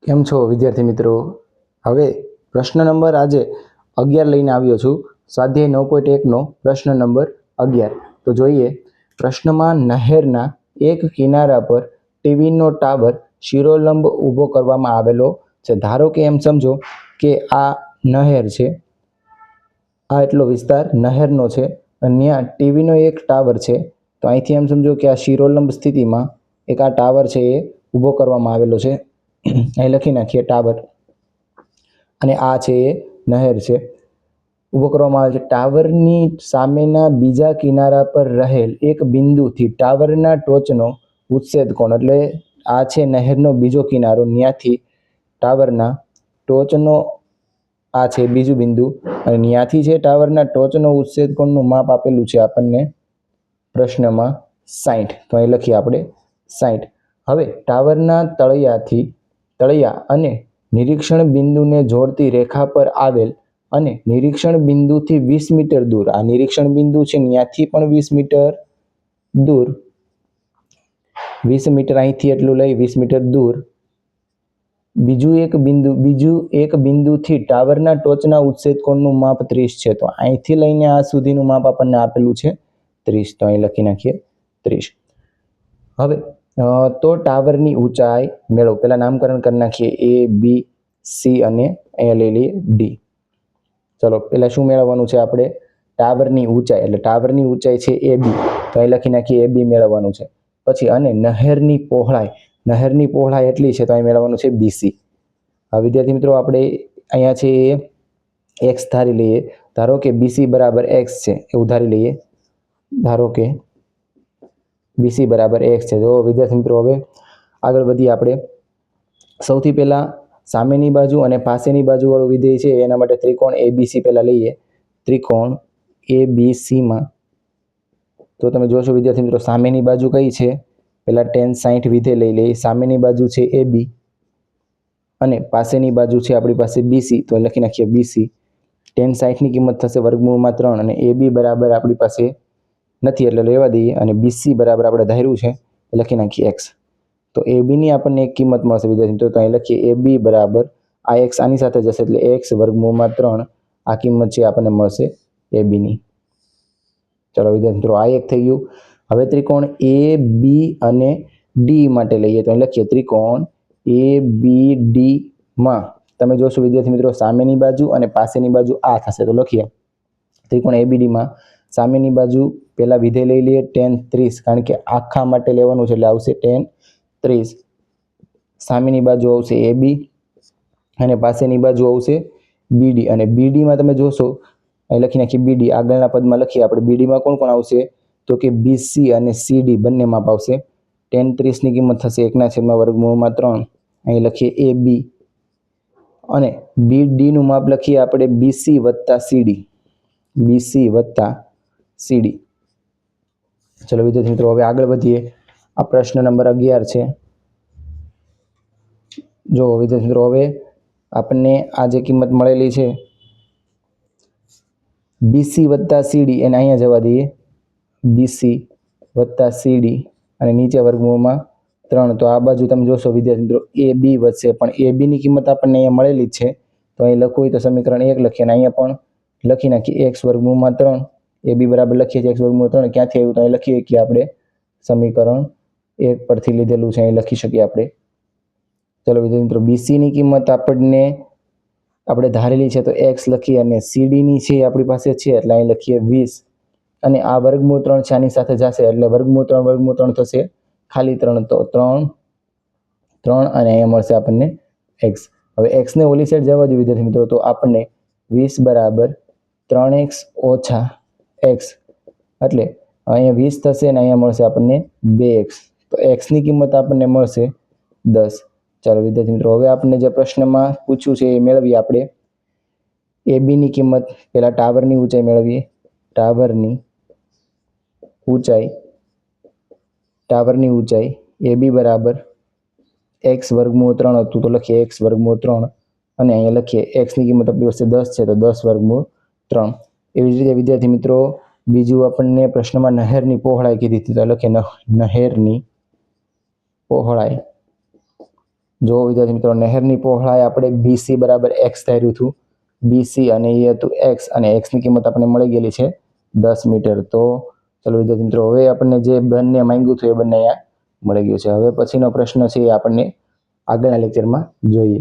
કેમ છો વિદ્યાર્થી મિત્રો? હવે પ્રશ્ન નંબર આજે 11 લઈને આવ્યો છું. સ્વાધ્યાય 9.1 નો પ્રશ્ન નંબર 11. તો જોઈએ, પ્રશ્નમાં નહેરના એક કિનારા પર ટીવીનો ટાવર શિરોલંબ ઊભો કરવામાં આવેલો છે. ધારો કે એમ સમજો કે આ નહેર છે, આ એટલો વિસ્તાર નહેરનો છે અને ત્યાં ટીવીનો એક ટાવર છે. તો અહીંથી એમ સમજો કે આ શિરોલંબ સ્થિતિમાં એક આ ટાવર છે એ ઊભો કરવામાં આવેલો છે. અહીં લખી નાખીએ ટાવર, અને આ છે એ નહેર છે, ઊભો કરવામાં આવે છે. ટાવરની સામેના બીજા કિનારા પર રહેલ એક બિંદુથી ટાવરના ટોચનો ઉચ્છેદ કોણ, એટલે આ છે નહેરનો બીજો કિનારો, ત્યાંથી ટાવરના ટોચનો આ છે બીજું બિંદુ, અને ત્યાંથી છે ટાવરના ટોચનો ઉચ્છેદ કોણનું માપ આપેલું છે આપણને પ્રશ્નમાં 60. તો અહીં લખીએ આપણે 60. હવે ટાવરના તળિયા અને નિરીક્ષણ બિંદુને જોડતી રેખા પર આવેલ અને નિરીક્ષણ બિંદુથી 20 મીટર દૂર, આ નિરીક્ષણ બિંદુ છે ત્યાંથી પણ 20 મીટર દૂર, 20 મીટર અહીંથી એટલું લઈ 20 મીટર દૂર બીજું એક બિંદુથી ટાવરના ટોચના ઉચ્છેદ કોણનું માપ 30 છે. તો અહીંથી લઈને આ સુધીનું માપ આપણને આપેલું છે 30. તો અહીં લખી નાખીએ 30. હવે તો ટાવરની ઊંચાઈ મેળવો. પહેલા નામકરણ કરી નાખીએ, A, B, C અને અહીંયા લઈ લઈએ D. ચલો પહેલા શું મેળવવાનું છે આપણે? ટાવરની ઊંચાઈ, એટલે ટાવરની ઊંચાઈ છે AB, તો અહીં લખી નાખીએ AB મેળવવાનું છે. પછી અને નહેરની પહોળાઈ એટલી છે, તો અહીં મેળવવાનું છે BC. હવે વિદ્યાર્થી મિત્રો આપણે અહીંયા છે એ x ધારી લઈએ. ધારો કે BC બરાબર x છે એવું ધારી લઈએ. ધારો કે BC બરાબર x છે. જો વિદ્યાર્થી મિત્રો હવે આગળ વધીએ આપણે. સૌથી પહેલા સામેની બાજુ અને પાસેની બાજુ વાળું વિધેય છે એના માટે ત્રિકોણ ABC પહેલા લઈએ. ત્રિકોણ ABCમાં તો તમે જોશો વિદ્યાર્થી મિત્રો, સામેની બાજુ કઈ છે? પહેલા tan 60 વિધેય લઈ લઈએ. સામેની બાજુ છે AB અને પાસેની બાજુ છે આપણી પાસે BC, તો લખી નાખીએ BC. tan 60 ની કિંમત થશે વર્ગમૂળમાં 3 અને AB બરાબર આપણી પાસે નથી એટલે લેવા દઈએ, અને BC બરાબર આપણે ધાર્યું છે લખી નાખીએ x. તો AB ની આપણને એક કિંમત મળશે વિદ્યાર્થી મિત્રો, તો અહીં લખીએ AB બરાબર આ x આની સાથે જશે એટલે x વર્ગમૂળમાં 3 આ કિંમત છે આપણને મળશે AB ની. ચલો વિદ્યાર્થી મિત્રો આ એક થઈ ગયું. હવે ત્રિકોણ AB અને D માટે લઈએ, તો અહીં લખીએ ત્રિકોણ ABD માં તમે જોશો વિદ્યાર્થી મિત્રો, સામેની બાજુ અને પાસેની બાજુ આ થશે. તો લખીએ ત્રિકોણ ABD માં સામેની બાજુ પહેલા વિધેય લઈ લઈએ tan 30, કારણ કે આખા માટે લેવાનું છે એટલે આવશે tan 30. સામેની બાજુ આવશે AB અને પાસેની બાજુ આવશે BD, અને BD માં તમે જોશો અહીં લખી નાખીએ BD. આગળના પદમાં લખીએ આપણે BD માં કોણ કોણ આવશે? તો કે BC અને CD બંને માપ આવશે. tan 30 ની કિંમત થશે 1/3. અહીં લખીએ AB અને BD નું માપ લખીએ આપણે BC વત્તા CD. BC વત્તા CD. ચલો વિદ્યાર્થી મિત્રો હવે આગળ વધીએ. આ પ્રશ્ન નંબર 11 છે. જો વિદ્યાર્થી મિત્રો હવે આપણને આ જે કિંમત મળેલી છે BC વત્તા CD એને અહીંયા જવા દઈએ, BC વત્તા CD અને નીચે વર્ગમૂળમાં 3. તો આ બાજુ તમે જોશો વિદ્યાર્થી મિત્રો AB વધશે, પણ AB ની કિંમત આપણને અહીંયા મળેલી જ છે, તો અહીં લખવું હોય તો સમીકરણ 1 લખીએ અને અહીંયા પણ લખી નાખીએ x વર્ગમૂળમાં 3. AB બરાબર લખીએ છીએ x વર્ગમૂળ 3. ક્યાંથી આવ્યું? તો અહીં લખીએ કે આપણે સમીકરણ 1 પરથી લીધેલું છે, અહીં લખી શકીએ આપણે. ચલો વિદ્યાર્થી મિત્રો BC ની કિંમત આપણે ધારેલી છે તો x લખીએ, અને CD ની છે આપણી પાસે છે એટલે અહીં લખીએ 20, અને આ વર્ગમૂળ 3 છે આની સાથે જશે એટલે વર્ગમૂળ 3 થશે ખાલી 3, તો 3 અને અહીંયા મળશે આપણને x. હવે x ને ઓલી સાઈડ જવા દો વિદ્યાર્થી મિત્રો, તો આપણને 20 બરાબર 3x ઓછા x એટલે અહીંયા 20 થશે અને અહીંયા મળશે આપણને 2x. તો x ની કિંમત આપણને મળશે 10. ચાલો વિદ્યાર્થી મિત્રો હવે આપણને જે પ્રશ્નમાં પૂછ્યું છે એ મેળવીએ આપણે. AB ની કિંમત પહેલા ટાવરની ઊંચાઈ મેળવીએ. ટાવરની ઊંચાઈ AB બરાબર x વર્ગમૂળ 3 હતું, તો લખીએ x વર્ગમૂળ 3 અને અહીંયા લખીએ x ની કિંમત આપણી પાસે 10 છે તો 10 વર્ગમૂળ 3. એવી જ રીતે વિદ્યાર્થી મિત્રો બીજું આપણને પ્રશ્નમાં નહેરની પહોળાઈ કીધી હતી, તો લખીએ નહેરની પહોળાઈ જો વિદ્યાર્થી મિત્રો નહેરની પહોળાઈ આપણે BC બરાબર x ધાર્યું હતું, BC અને એ હતું x, અને x ની કિંમત આપણને મળી ગયેલી છે 10 મીટર. તો ચલો વિદ્યાર્થી મિત્રો હવે આપણને જે બંને માંગ્યું હતું એ બંને અહીંયા મળી ગયું છે. હવે પછીનો પ્રશ્ન છે એ આપણને આગળના લેક્ચરમાં જોઈએ.